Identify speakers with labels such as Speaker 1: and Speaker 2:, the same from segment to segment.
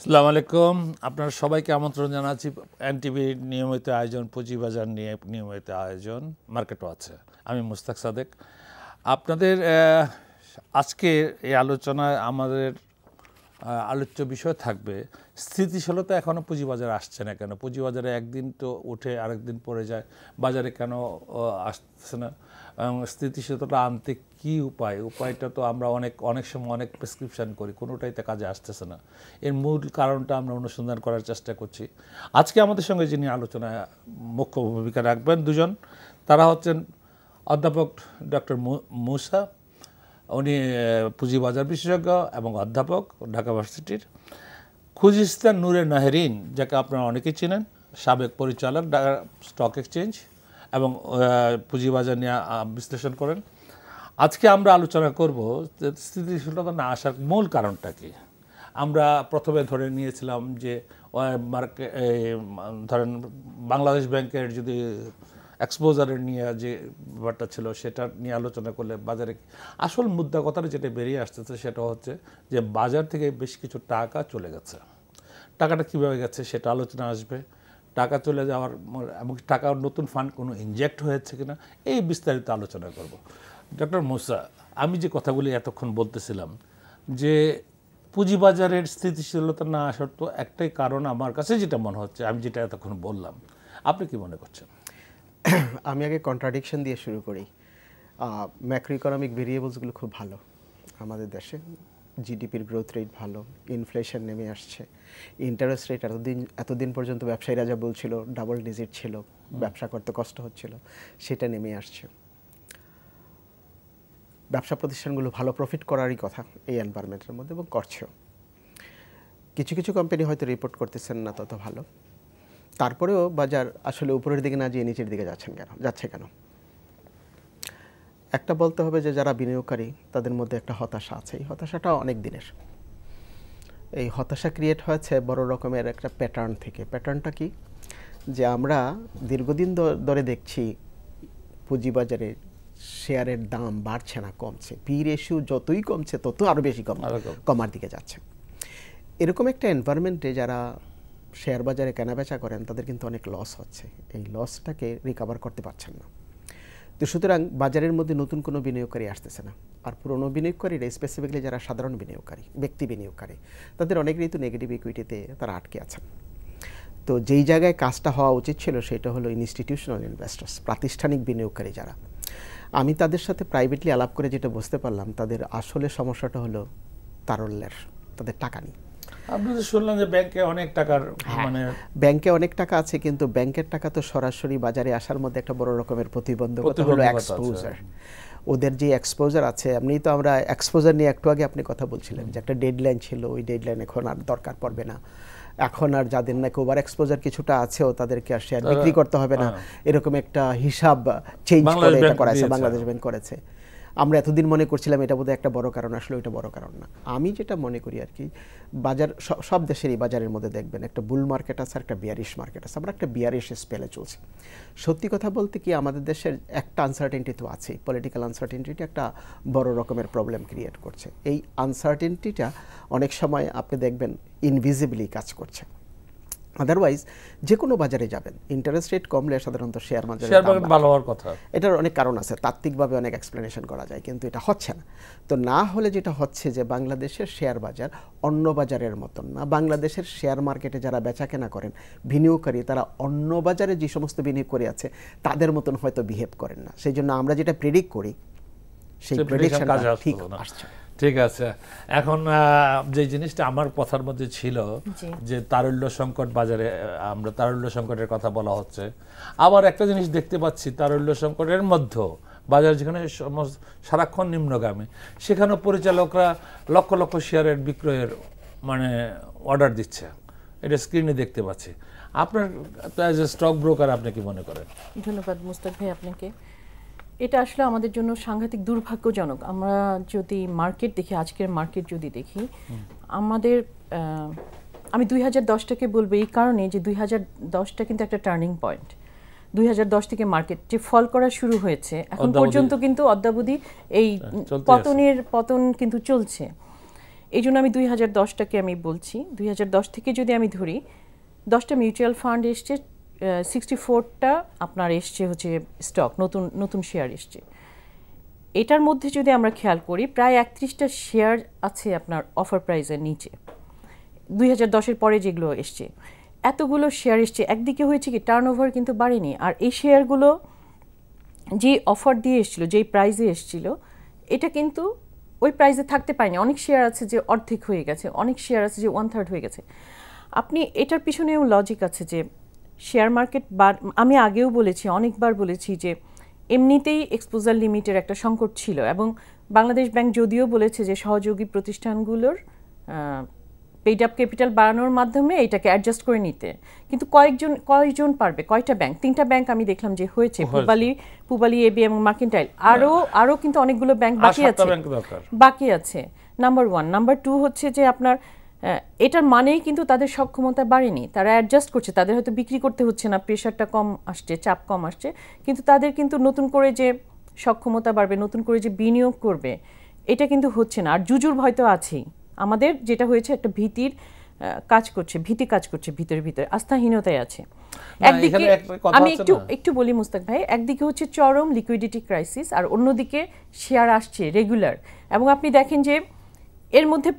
Speaker 1: আসসালামু আলাইকুম। আপনারা সবাইকে আমন্ত্রণ জানাচ্ছি এনটিভির নিয়মিত আয়োজন পুঁজিবাজার নিয়ে নিয়মিত আয়োজন মার্কেট ওয়াচে। আমি মুস্তাক সাদেক। আপনাদের আজকের এই আলোচনায় আমাদের আলোচ্য বিষয় থাকবে স্থিতিশীলতা এখনও পুঁজিবাজারে আসছে না কেন, পুঁজিবাজারে একদিন তো উঠে আরেকদিন পড়ে যায়, বাজারে কেন আসছে না, এবং স্থিতিশীলতা আনতে কী উপায়টা তো আমরা অনেক সময় অনেক প্রেসক্রিপশান করি, কোনোটাইতে কাজে আসতেছে না। এর মূল কারণটা আমরা অনুসন্ধান করার চেষ্টা করছি। আজকে আমাদের সঙ্গে যিনি আলোচনায় মুখ্য ভূমিকা রাখবেন দুজন, তারা হচ্ছেন অধ্যাপক ডক্টর মুসা, উনি পুঁজিবাজার বিশেষজ্ঞ এবং অধ্যাপক ঢাকা ভার্সিটির। খুজিস্তান নূরে নাহেরিন, যাকে আপনারা অনেকেই চিনেন, সাবেক পরিচালক স্টক এক্সচেঞ্জ এবং পুঁজিবাজার নিয়ে বিশ্লেষণ করেন। আজকে আমরা আলোচনা করব স্থিতিশীলতা না আসার মূল কারণটা কি। আমরা প্রথমে ধরে নিয়েছিলাম যে ধরেন বাংলাদেশ ব্যাংকের যদি এক্সপোজারের নিয়ে যে ব্যাপারটা ছিল সেটা নিয়ে আলোচনা করলে বাজারে আসল মুদ্রা কথাটা যেটা বেরিয়ে আসতেছে সেটা হচ্ছে যে বাজার থেকে বেশ কিছু টাকা চলে গেছে। টাকাটা কীভাবে গেছে সেটা আলোচনা আসবে। টাকা চলে যাওয়ার এবং টাকার নতুন ফান্ড কোনো ইনজেক্ট হয়েছে কিনা এই বিস্তারিত আলোচনা করব। ডক্টর মুসা, আমি যে কথাগুলি এতক্ষণ বলতেছিলাম যে পুঁজিবাজারের স্থিতিশীলতা না আসার তো একটাই কারণ আমার কাছে যেটা মনে হচ্ছে, আমি যেটা এতক্ষণ বললাম, আপনি কি মনে করছেন?
Speaker 2: আমি আগে কন্ট্রাডিকশন দিয়ে শুরু করি। ম্যাক্রো ইকোনমিক ভেরিয়েবলসগুলো খুব ভালো আমাদের দেশে। জিডিপির গ্রোথ রেট ভালো, ইনফ্লেশন নেমে আসছে, ইন্টারেস্ট রেট এতদিন পর্যন্ত ব্যবসায়ীরা যা বলছিল ডাবল ডিজিট ছিল, ব্যবসা করতে কষ্ট হচ্ছিল, সেটা নেমে আসছে। ব্যবসা প্রতিষ্ঠানগুলো ভালো প্রফিট করারই কথা এই এনভায়রনমেন্টের মধ্যে, এবং করছেও। কিছু কিছু কোম্পানি হয়তো রিপোর্ট করতেছেন না তত ভালো, তারপরেও বাজার আসলে উপরের দিকে না যেয়ে নিচের দিকে যাচ্ছে কেন? একটা বলতে হবে যে যারা বিনিয়োগকারী তাদের মধ্যে একটা হতাশা আছে। এই হতাশাটা অনেক দিনের। এই হতাশা ক্রিয়েট হয়েছে বড় রকমের একটা প্যাটার্ন থেকে। প্যাটার্নটা কি? যে আমরা দীর্ঘদিন ধরে দেখছি পুঁজিবাজারে শেয়ারের দাম বাড়ছে না, কমছে। পি রেশিও যতই কমছে তত আরও বেশি কমার দিকে যাচ্ছে। এরকম একটা এনভায়রনমেন্টে যারা শেয়ার বাজারে কেনাবেচা করেন তাদের কিন্তু অনেক লস হচ্ছে। এই লসটাকে রিকভার করতে পারছেন না। তো সুতরাং বাজারের মধ্যে নতুন কোনো বিনিয়োগকারী আসতেছে না। আর পুরনো বিনিয়োগকারীরা, স্পেসিফিকলি যারা সাধারণ বিনিয়োগকারী, ব্যক্তি বিনিয়োগকারী, তাদের অনেকেরই তো নেগেটিভ ইকুইটিতে তারা আটকে আছেন। তো যেই জায়গায় কাজটা হওয়া উচিত ছিল সেটা হলো ইনস্টিটিউশনাল ইনভেস্টার্স, প্রাতিষ্ঠানিক বিনিয়োগকারী যারা। আমি তাদের সাথে প্রাইভেটলি আলাপ করে যেটা বুঝতে পারলাম, তাদের আসলে সমস্যাটা হলো তারল্যের, তাদের টাকা নেই।
Speaker 1: আপনি তো শুনলাম যে ব্যাংকে অনেক টাকার
Speaker 2: ব্যাংকে অনেক টাকা আছে, কিন্তু ব্যাংকের টাকা তো সরাসরি বাজারে আসার মধ্যে একটা বড় রকমের প্রতিবন্ধকতা হলো এক্সপোজার। ওদের যে এক্সপোজার আছে, এমনি তো আমরা এক্সপোজার নিয়ে একটু আগে আপনি কথা বলছিলেন যে একটা ডেডলাইন ছিল, ওই ডেডলাইন এখন আর দরকার পড়বে না। এখন আর যাদের নাকি ওভার এক্সপোজার কিছুটা আছেও তাদেরকে আর শেয়ার বিক্রি করতে হবে না, এরকম একটা হিসাব চেঞ্জ করে এটা করেছে, বাংলাদেশ ব্যাংক করেছে। আমরা এতদিন মনে করছিলাম এটা বোধহয় একটা বড় কারণ, আসলে ওইটা বড় কারণ না। আমি যেটা মনে করি আর কি, বাজার সব দেশেরই বাজারের মধ্যে দেখবেন একটা বুল মার্কেট আছে আর একটা বিয়ারিশ মার্কেট আছে। আমরা একটা বিয়ারিশ স্পেলে চলছি। সত্যি কথা বলতে কি, আমাদের দেশের একটা আনসার্টেনটি তো আছেই, পলিটিক্যাল আনসার্টেনটিটা একটা বড় রকমের প্রবলেম ক্রিয়েট করছে। এই আনসার্টেনটিটা অনেক সময় আপনি দেখবেন ইনভিজিবলি কাজ করছে। আদারওয়াইজ যে কোনো বাজারে যাবেন, ইন্টারেস্ট রেট কমলে সাধারণত শেয়ার বাজারে
Speaker 1: ভালো হওয়ার কথা।
Speaker 2: এটার অনেক কারণ আছে, তাত্ত্বিকভাবে অনেক এক্সপ্লেনেশন করা যায়, কিন্তু এটা হচ্ছে না। তো না হলে যেটা হচ্ছে যে বাংলাদেশের শেয়ার বাজার অন্য বাজারের মতন না। বাংলাদেশের শেয়ার মার্কেটে যারা বেচা কেনা করেন বিনিয়োগকারী, তারা অন্য বাজারে যে সমস্ত বিনিয়োগ করে আছে তাদের মতন হয়তো বিহেভ করেন না। সেই জন্য আমরা যেটা প্রেডিক্ট করি সেই প্রেডিকশনটা ঠিক আসছে।
Speaker 1: ঠিক আছে। এখন যে জিনিসটা আমার কথার মধ্যে ছিল যে তারল্য সংকট বাজারে, আমরা তারল্য সংকটের কথা বলা হচ্ছে। আবার একটা জিনিস দেখতে পাচ্ছি, তারল্য সংকটের মধ্যে বাজার যেখানে সারাক্ষণ নিম্নগামী, সেখানেও পরিচালকরা লক্ষ লক্ষ শেয়ারের বিক্রয়ের অর্ডার দিচ্ছে। এটা স্ক্রিনে দেখতে পাচ্ছি। আপনার অ্যাজ এ স্টক ব্রোকার আপনি কি মনে করেন?
Speaker 3: ধন্যবাদ মুস্তাক ভাই আপনাকে। এটা আসলে আমাদের জন্য সাংঘাতিক দুর্ভাগ্যজনক। আমরা যদি মার্কেট দেখি, আজকের মার্কেট যদি দেখি, আমাদের আমি 2010টাকে বলবো এই কারণে যে 2010টা কিন্তু একটা টার্নিং পয়েন্ট। 2010 থেকে মার্কেট যে ফল করা শুরু হয়েছে, এখন পর্যন্ত কিন্তু অদ্যাবধি এই পতন কিন্তু চলছে। এই জন্য আমি 2010টাকে আমি বলছি। 2010 থেকে যদি আমি ধরি, 10টা মিউচুয়াল ফান্ড এসছে, 64টা আপনার এসছে হচ্ছে স্টক, নতুন নতুন শেয়ার এসছে। এটার মধ্যে যদি আমরা খেয়াল করি, প্রায় 31টা শেয়ার আছে আপনার অফার প্রাইসের নিচে, 2010-এর পরে যেগুলো এসছে। এতগুলো শেয়ার এসছে, একদিকে হয়েছে কি টার্নওভার কিন্তু বাড়েনি। আর এই শেয়ারগুলো যে অফার দিয়ে এসেছিল, যেই প্রাইসে এসেছিল, এটা কিন্তু ওই প্রাইসে থাকতে পারেনি। অনেক শেয়ার আছে যে অর্ধেক হয়ে গেছে, অনেক শেয়ার আছে যে 1/3 হয়ে গেছে। আপনি এটার পিছনেও লজিক আছে যে শেয়ার মার্কেট, আমি আগেও বলেছি, অনেকবার বলেছি যে এমনিতেই এক্সপোজার লিমিটের একটা সংকট ছিল, এবং বাংলাদেশ ব্যাংক যদিও বলেছে যে সহযোগী প্রতিষ্ঠানগুলোর পেইড আপ ক্যাপিটাল বাড়ানোর মাধ্যমে এটাকে অ্যাডজাস্ট করে নিতে, কিন্তু কয়জন পারবে? কয়টা ব্যাংক? 3টা ব্যাংক আমি দেখলাম যে হয়েছে, পূবালী, এবি এবং মার্কেন্টাইল। আরও কিন্তু অনেকগুলো ব্যাংক বাকি আছে। নাম্বার 1। নাম্বার 2 হচ্ছে যে আপনার এটার মানেই কিন্তু তাদের সক্ষমতা বাড়েনি, তারা অ্যাডজাস্ট করছে। তাদের হয়তো বিক্রি করতে হচ্ছে না, প্রেশারটা কম আসছে, চাপ কম আসছে, কিন্তু তাদের কিন্তু নতুন করে যে সক্ষমতা বাড়বে, নতুন করে যে বিনিয়োগ করবে, এটা কিন্তু হচ্ছে না। আর জুজুর ভয় তো আছেই। আমাদের যেটা হয়েছে, একটা ভীতি কাজ করছে ভিতরে ভিতরে, আস্থাহীনতায় আছে। একদিকে আমি একটু বলি মুস্তাক ভাই, একদিকে হচ্ছে চরম লিকুইডিটি ক্রাইসিস, আর অন্যদিকে শেয়ার আসছে রেগুলার। এবং আপনি দেখেন যে এর মধ্যে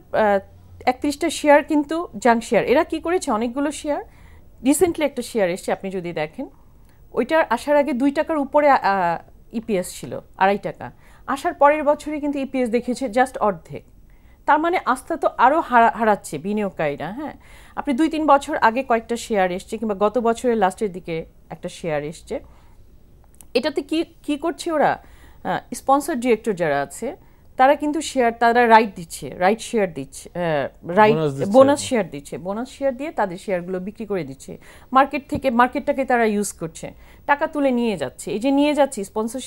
Speaker 3: 31টা শেয়ার কিন্তু জাঙ্ক শেয়ার। এরা কি করেছে, অনেকগুলো শেয়ার, রিসেন্টলি একটা শেয়ার এসছে, আপনি যদি দেখেন, ওইটার আসার আগে 2 টাকার উপরে ইপিএস ছিল, 2.5 টাকা। আসার পরের বছরে কিন্তু ইপিএস দেখেছে জাস্ট অর্ধেক। তার মানে আস্থা তো আরও হারাচ্ছে বিনিয়োগকারীরা। হ্যাঁ, আপনি 2-3 বছর আগে কয়েকটা শেয়ার এসছে, কিংবা গত বছরের লাস্টের দিকে একটা শেয়ার এসছে। এটাতে কি করছে ওরা? স্পন্সর ডিরেক্টর যারা আছে, তারা কিন্তু তারা রাইট শেয়ার দিচ্ছে, বোনাস শেয়ার দিয়ে তাদের শেয়ারগুলো বিক্রি করে দিচ্ছে। মার্কেটটাকে তারা ইউজ করছে, টাকা তুলে নিয়ে যাচ্ছে। এই যে নিয়ে যাচ্ছে, স্পন্সর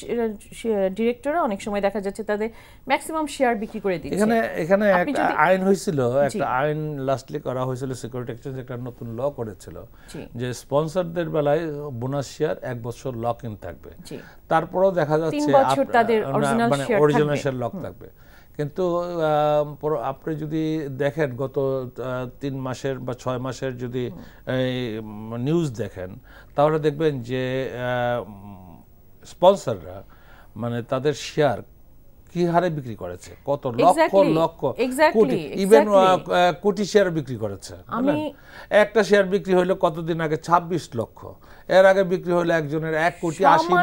Speaker 3: ডিরেক্টররা অনেক সময় দেখা যাচ্ছে তাদের ম্যাক্সিমাম শেয়ার বিক্রি করে দিচ্ছে।
Speaker 1: এখানে একটা আইন হয়েছিল, একটা আইন লাস্টলি করা হয়েছিল, সিকিউরিটি এক্সচেঞ্জ একটা নতুন ল করেছিল যে স্পন্সরদের বেলায় বোনাস শেয়ার 1 বছর লক ইন থাকবে, তারপরেও দেখা যাচ্ছে অরিজিনাল শেয়ার লক থাকবে। কিন্তু আপনি যদি দেখেন গত 3 মাসের বা 6 মাসের যদি নিউজ দেখেন, তাহলে দেখবেন যে স্পন্সররা মানে তাদের শেয়ার কি হারে বিক্রি করেছে, কত লক্ষ লক্ষ কোটি, ইভেন কোটি শেয়ার বিক্রি করেছে। একটা শেয়ার বিক্রি হইলো কতদিন আগে 26 লক্ষ, এর আগে বিক্রি হলো একজনের 1 কোটি 80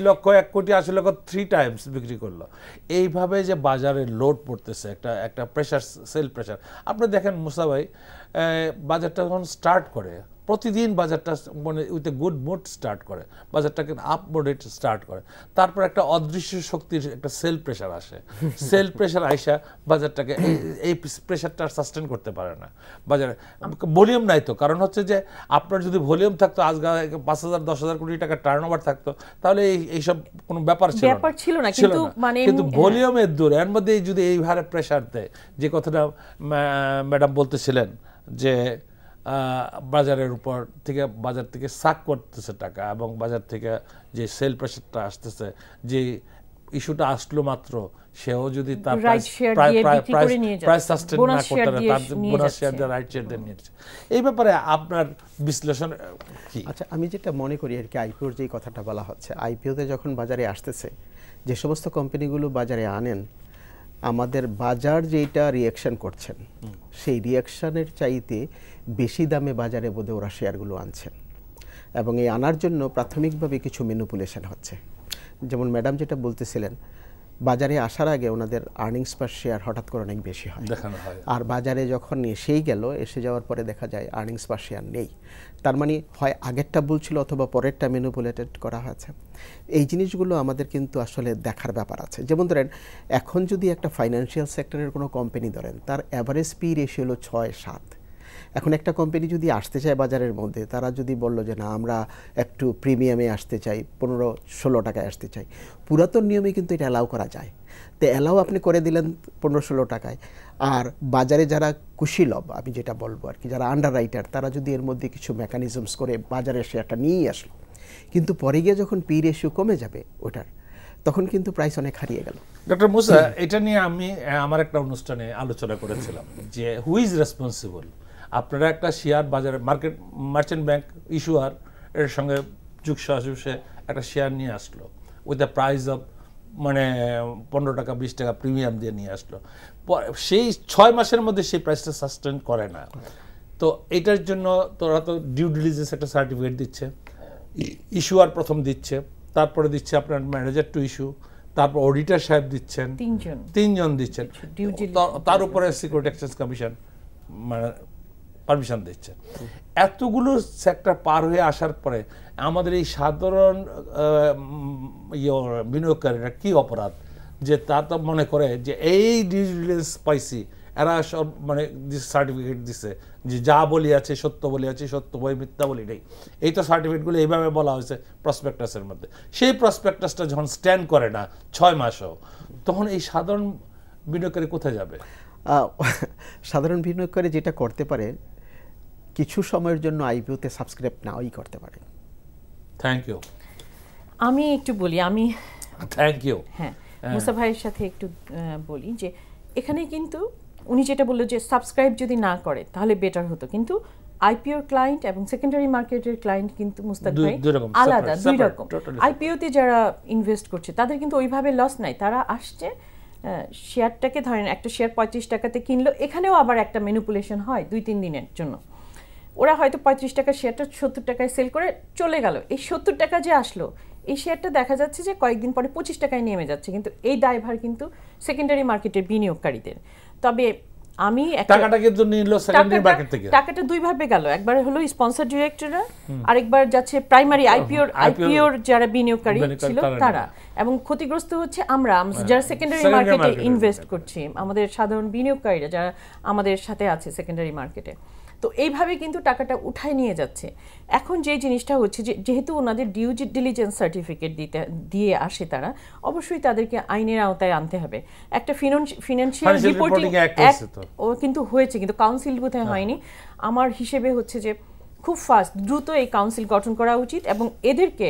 Speaker 1: লক্ষ, 1 কোটি 80 লক্ষ 3 টাইমস বিক্রি করলো। এইভাবে যে বাজারে লোড পড়তেছে, একটা প্রেশার, সেল প্রেশার। আপনি দেখেন মুসা ভাই, বাজারটা যখন স্টার্ট করে, প্রতিদিন বাজারটা মানে with a good mood start করে, বাজারটাকে আপ মোডে স্টার্ট করে, তারপর একটা অদৃশ্য শক্তির একটা সেল প্রেশার আসে। সেল প্রেশার আইসা বাজারটাকে এই প্রেশারটা সাস্টেন করতে পারে না। বাজারে ভলিউম নাই তো, কারণ হচ্ছে যে আপনার যদি ভলিউম থাকতো, আজ 5,000-10,000 কোটি টাকা টার্নওভার থাকতো, তাহলে এইসব কোনো ব্যাপার ছিল না। কিন্তু ভলিউমের দূরে, এর মধ্যে যদি এই হারে প্রেশার দেয়, যে কথাটা ম্যাডাম বলতেছিলেন যে বাজারের উপর থেকে, বাজার থেকে সাক করতেছে টাকা, এবং বাজার থেকে যে সেল প্রেশারটা আসতেছে, যে ইস্যুটা আসলো মাত্র, সেও যদি তার প্রাইস সাস্টেন না করতে পারে, তার বোনাস শেয়ার দিয়ে রাইট শেয়ার দিয়ে নিচ্ছে। এই ব্যাপারে আপনার বিশ্লেষণ কি?
Speaker 2: আচ্ছা, আমি যেটা মনে করি আর কি, আইপিওর যে কথাটা বলা হচ্ছে, আইপিওতে যখন বাজারে আসতেছে, যে সমস্ত কোম্পানিগুলো বাজারে আনেন, আমাদের বাজার যেটা রিয়াকশন করছেন, সেই রিয়াকশনের চাইতে বেশি দামে বাজারে বোধহয় ওরা শেয়ারগুলো আনছেন, এবং এই আনার জন্য প্রাথমিকভাবে কিছু ম্যানিপুলেশন হচ্ছে। যেমন ম্যাডাম যেটা বলতেছিলেন, বাজারে আসার আগে ওনাদের আর্নিংস পার শেয়ার হঠাৎ করে অনেক বেশি হয়, আর বাজারে যখন এসে যাওয়ার পরে দেখা যায় আর্নিংস পার শেয়ার নেই। তার মানে হয় আগেরটা বলছিল অথবা পরেরটা ম্যানিপুলেটেড করা হয়েছে। এই জিনিসগুলো আমাদের কিন্তু আসলে দেখার ব্যাপার আছে। যেমন ধরেন, এখন যদি একটা ফাইন্যান্সিয়াল সেক্টরের কোনো কোম্পানি ধরেন, তার অ্যাভারেজ পি রেশিও হলো 6-7। এখন একটা কোম্পানি যদি আসতে চায় বাজারের মধ্যে, তারা যদি বলল যে না, আমরা একটু প্রিমিয়ামে আসতে চাই, 15-16 টাকায় আসতে চাই, পুরাতন নিয়মে কিন্তু এটা অ্যালাউ করা যায়। তো অ্যালাউ আপনি করে দিলেন 15-16 টাকায়, আর বাজারে যারা কুশীলব, আমি যেটা বলবো আর কি, যারা আন্ডার রাইটার, তারা যদি এর মধ্যে কিছু মেকানিজমস করে বাজারে শেয়ারটা নিয়েই আসলো, কিন্তু পরে গিয়ে যখন পি রেশিও কমে যাবে ওটার, তখন কিন্তু প্রাইস অনেক হারিয়ে গেল।
Speaker 1: ডক্টর মুসা, এটা নিয়ে আমি আমার একটা অনুষ্ঠানে আলোচনা করেছিলাম যে হু ইজ রেসপন্সিবল। আপনারা একটা শেয়ার বাজারে মার্চেন্ট ব্যাংক ইস্যুয়ার এর সঙ্গে যুগসাজুসে একটা শেয়ার নিয়ে আসলো উইথ দ্য প্রাইস অফ মানে 15 টাকা 20 টাকা প্রিমিয়াম দিয়ে নিয়ে আসলো। সেই 6 মাসের মধ্যে সেই প্রাইসটা সাস্টেন করে না। তো এটার জন্য তোরা তো ডিউ ডিলিজেন্স একটা সার্টিফিকেট দিচ্ছে, ইস্যুয়ার প্রথম দিচ্ছে, তারপরে দিচ্ছে আপনার ম্যানেজার টু ইস্যু, তারপর অডিটর সাহেব দিচ্ছেন, তিনজন দিচ্ছেন, তার উপরে সিকিউরিটি এক্সচেঞ্জ কমিশন মানে পারমিশন দিচ্ছে। এতগুলো সেক্টর পার হয়ে আসার পরে আমাদের এই সাধারণ বিনিয়োগকারীরা কি অপরাধ যে তা তো মনে করে যে এই ডিউ ডিলিজেন্স পাইছি, এরা সব মানে সার্টিফিকেট দিছে যে যা বলি আছে সত্য বলি আছে, সত্য বই মিথ্যা বলি নেই। এই তো সার্টিফিকেটগুলো এইভাবে বলা হয়েছে প্রসপেক্টাসের মধ্যে। সেই প্রসপেক্টাসটা যখন স্ট্যান্ড করে না 6 মাসও, তখন এই সাধারণ বিনিয়োগকারী কোথায় যাবে?
Speaker 2: সাধারণ বিনিয়োগকারী যেটা করতে পারে, কিছু সময়ের জন্য আইপিওতে সাবস্ক্রাইব নাও করতে পারে।
Speaker 1: Thank you.
Speaker 3: আমি একটু বলি,
Speaker 1: থ্যাংক ইউ।
Speaker 3: হ্যাঁ, মুসা ভাইয়ের সাথে একটু বলি যে এখানে কিন্তু উনি যেটা বললো যে সাবস্ক্রাইব যদি না করে তাহলে বেটার হতো, কিন্তু আইপিওর ক্লায়েন্ট এবং সেকেন্ডারি মার্কেটের ক্লায়েন্ট কিন্তু মুস্তাক ভাই আলাদা, দুই রকম। আইপিওতে যারা ইনভেস্ট করছে তাদের কিন্তু ওইভাবে লস নাই, তারা আসছে শেয়ারটাকে ধরেন একটা শেয়ার 35 টাকাতে কিনলো, এখানেও আবার একটা ম্যানিপুলেশন হয় 2-3 দিনের জন্য। ওরা হয়তো 35 টাকা শেয়ারটা 70 টাকায় সেল করে চলে গেল, এই 70 টাকা যে আসলো এই শেয়ারটা দেখা যাচ্ছে যে কয়েকদিন পরে 25 টাকায় নেমে যাচ্ছে, কিন্তু এই দায়ভার কিন্তু সেকেন্ডারি মার্কেটের বিনিয়োগকারীদের। তবে আমি টাকাটা দুই ভাবে গেল, একবার হলো স্পন্সর ডিরেক্টররা, আরেকবার যাচ্ছে প্রাইমারি আইপিওর যারা বিনিয়োগকারী ছিল তারা, এবং ক্ষতিগ্রস্ত হচ্ছে আমরা যারা সেকেন্ডারি মার্কেটে ইনভেস্ট করছি, আমাদের সাধারণ বিনিয়োগকারীরা যারা আমাদের সাথে আছে সেকেন্ডারি মার্কেটে। তো এইভাবে কিন্তু টাকাটা উঠায় নিয়ে যাচ্ছে। এখন যে জিনিসটা হচ্ছে যে যেহেতু ওনাদের ডিউ ডিলিজেন্স সার্টিফিকেট দিয়ে আসে, তারা অবশ্যই তাদেরকে আইনের আওতায় আনতে হবে। একটা ফিনান্সিয়াল রিপোর্টিং ও কিন্তু হয়েছে, কিন্তু কাউন্সিল বোধহয় হয়নি। আমার হিসেবে হচ্ছে যে খুব ফাস্ট দ্রুত এই কাউন্সিল গঠন করা উচিত এবং এদেরকে